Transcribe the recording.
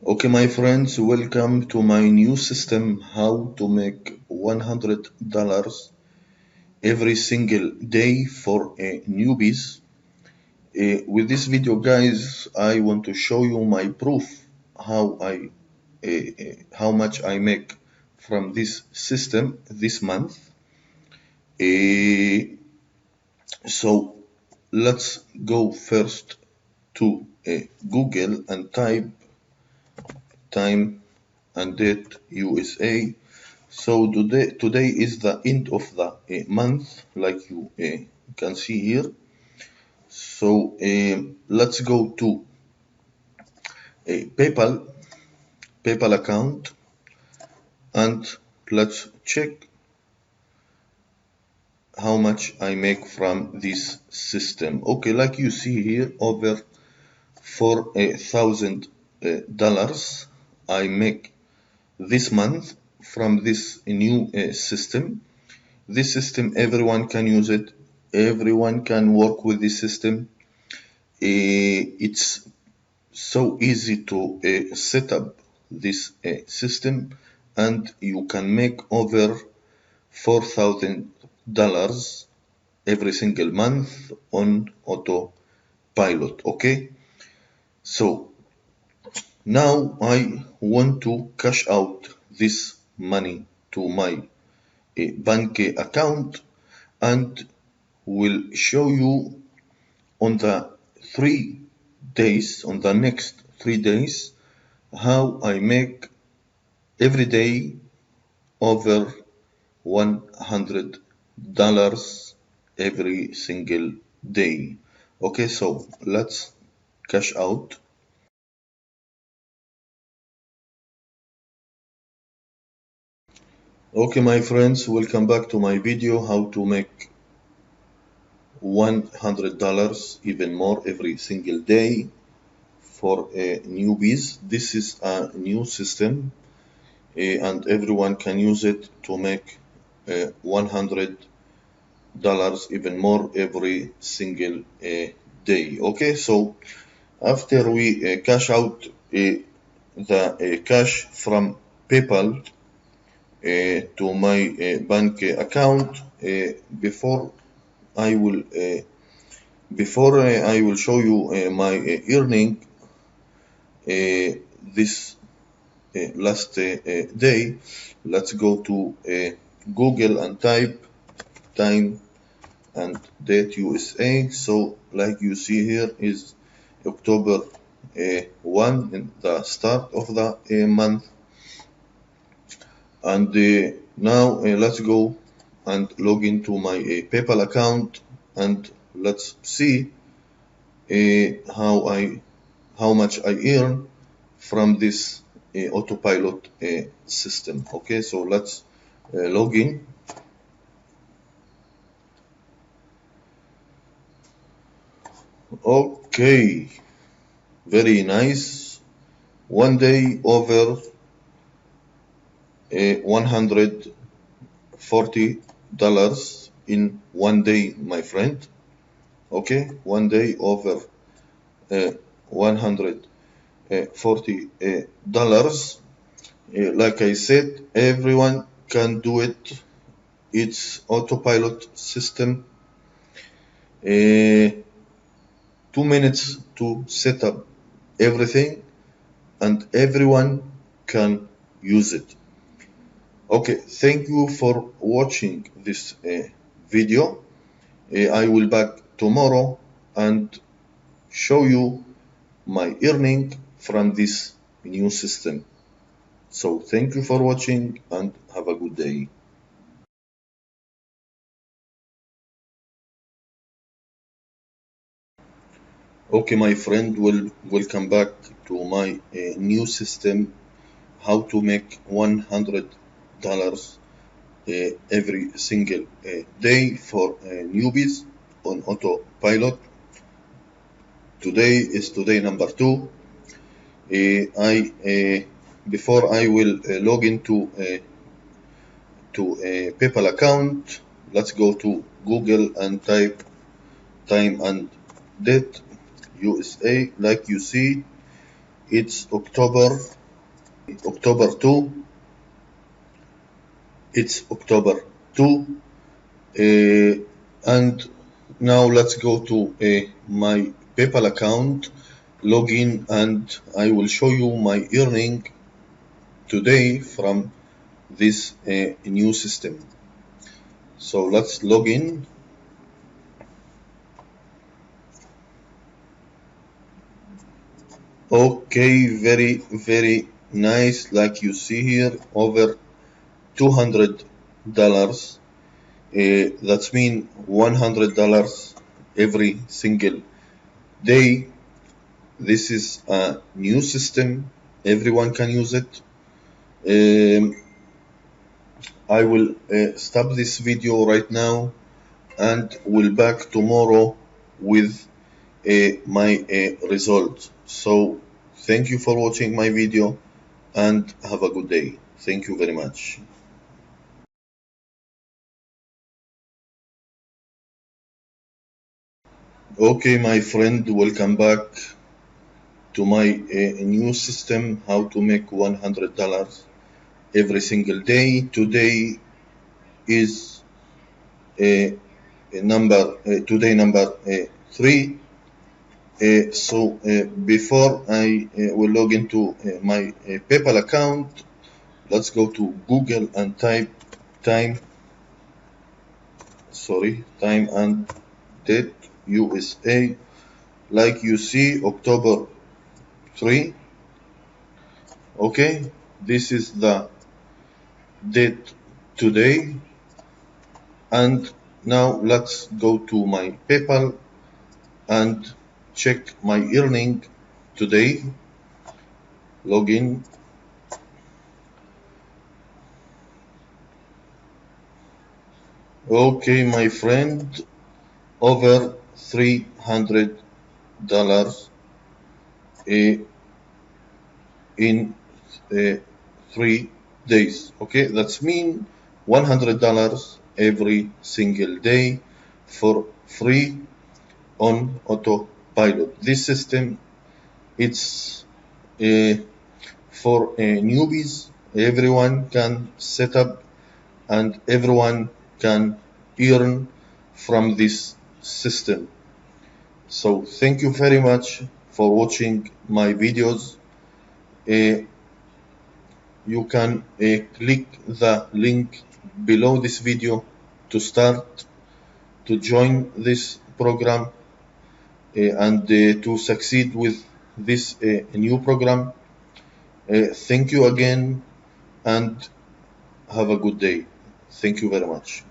Okay, my friends, welcome to my new system how to make $100 every single day for newbies. With this video, guys, I want to show you my proof how much I make from this system this month. Uh, so let's go first to Google and type time and date USA. So today is the end of the month, like you can see here. So let's go to a PayPal account and let's check how much I make from this system. Okay, like you see here, over $4,000 I make this month from this new system. This system, everyone can use it. Everyone can work with this system. It's so easy to set up this system, and you can make over $4,000 every single month on autopilot. Okay, so now I want to cash out this money to my bank account, and will show you on the 3 days, on the next 3 days, how I make every day over $100 every single day. Okay, so let's cash out. Okay, my friends, welcome back to my video how to make $100 even more every single day for newbies. This is a new system, and everyone can use it to make $100 even more every single day. Okay, so after we cash out the cash from PayPal to my bank account, I will uh, before I will show you my earning this last day. Let's go to Google and type time and date USA. So like you see here is October 1, in the start of the month. And now let's go and log into my PayPal account, and let's see how much I earn from this autopilot system. Okay, so let's log in. Okay, very nice. One day over $140 in one day, my friend. Okay, one day over $140. Like I said, everyone can do it. It's autopilot system. 2 minutes to set up everything, and everyone can use it. Okay, thank you for watching this video. I will back tomorrow and show you my earning from this new system. So thank you for watching and have a good day. Okay, my friend, welcome back to my new system how to make $100 every single day for newbies on autopilot. Today is today number 2. I Before I will log into to a PayPal account, let's go to Google and type time and date USA. Like you see, it's October 2. It's October 2. And now let's go to my PayPal account, log in, and I will show you my earning today from this new system. So let's log in. Okay, very nice. Like you see here, over $200. That's mean $100 every single day. This is a new system. Everyone can use it. I will stop this video right now and will back tomorrow with my result. So thank you for watching my video and have a good day. Thank you very much. Okay, my friend, welcome back to my new system, how to make $100 every single day. Today is today number 3. So before I will log into my PayPal account, let's go to Google and type time and date USA. Like you see, October 3. Okay, this is the date today. And now let's go to my PayPal and check my earning today. Login. Okay, my friend, over $300 in 3 days. Okay, that's mean $100 every single day for free on autopilot. This system, it's for newbies. Everyone can set up and everyone can earn from this system. So thank you very much for watching my videos. You can click the link below this video to start to join this program and to succeed with this new program. Thank you again and have a good day. Thank you very much.